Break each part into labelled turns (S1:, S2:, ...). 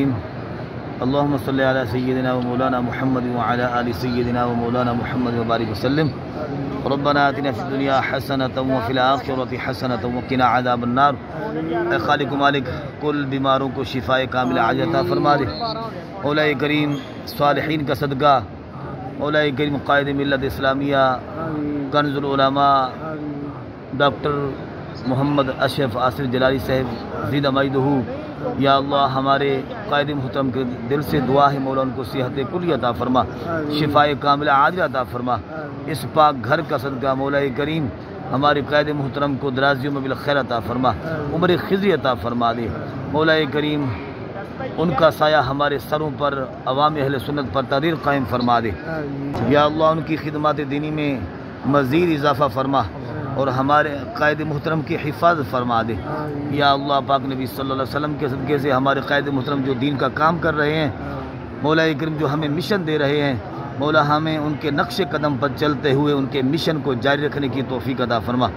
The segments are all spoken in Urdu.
S1: اللهم صل على سيدنا ومولانا محمد وعلى آل سيدنا ومولانا محمد وبارك وسلم. ربنا آتنا في الدنيا حسنة وفي الآخرة حسنة وقنا عذاب النار. اے خالق و مالک کل بیماروں کو شفاء کاملہ عاجلہ عطا فرما دے. مولا کریم صالحین کا صدقہ، مولا کریم قائد ملت اسلامیہ کنز العلماء ڈاکٹر محمد اشرف آصف جلالی صاحب زیدہ مجدہ، یا اللہ ہمارے قائد محترم کے دل سے دعا ہے مولا ان کو صحت کلی عطا فرما، شفاء کاملہ عاجلہ عطا فرما. اس پاک گھر کا صدقہ مولا کریم ہمارے قائد محترم کو درازیوں میں بالخیر عطا فرما، عمر خضری عطا فرما دے. مولا کریم ان کا سایہ ہمارے سروں پر، عوام اہل سنت پر تحریر قائم فرما دے. یا اللہ ان کی خدمات دینی میں مزید اضافہ فرما اور ہمارے قائد محترم کی حفاظت فرما دے. یا اللہ پاک نبی صلی اللہ علیہ وسلم کے صدقے سے ہمارے قائد محترم جو دین کا کام کر رہے ہیں، مولا کریم جو ہمیں مشن دے رہے ہیں، مولا ہمیں ان کے نقش قدم پر چلتے ہوئے ان کے مشن کو جاری رکھنے کی توفیق عطا فرما.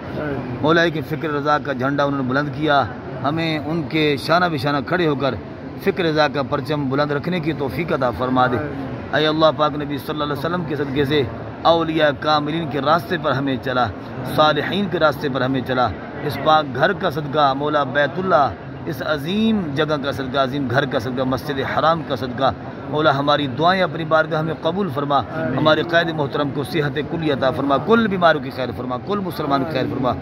S1: مولا کی فکر رضا کا جھنڈا انہوں نے بلند کیا، ہمیں ان کے شانہ بشانہ کھڑے ہو کر فکر رضا کا پرچم بلند رکھنے کی توفیق عطا فرما دے. اے اللہ پاک نبی صلی اللہ علیہ وسلم کے صدقے سے اولیاء کاملین کے راستے پر ہمیں چلا، صالحین کے راستے پر ہمیں چلا. اس پاک گھر کا صدقہ مولا بیت اللہ، اس عظیم جگہ کا صدقہ، عظیم گھر کا صدقہ، مسجد حرام کا صدقہ مولا ہماری دعائیں اپنی بارگاہ میں قبول فرما. ہمارے قائد محترم کو صحت کلی عطا فرما، کل بیماروں کی خیر فرما، کل مسلمان کی خیر فرما،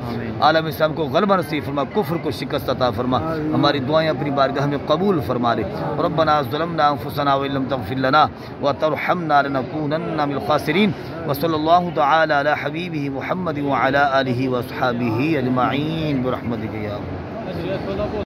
S1: عالم اسلام کو غلبہ نصیب فرما، کفر کو شکست عطا فرما. ہماری دعائیں اپنی بارگاہ میں قبول فرما لے. ربنا ظلمنا انفسنا وان لم تغفر لنا وترحمنا لنكونن من الخاسرین. وصلی اللہ تعالی علی حبیبہ محمد وعلی آلہ واصحابہ اجمعین برحمتک یا اللہ.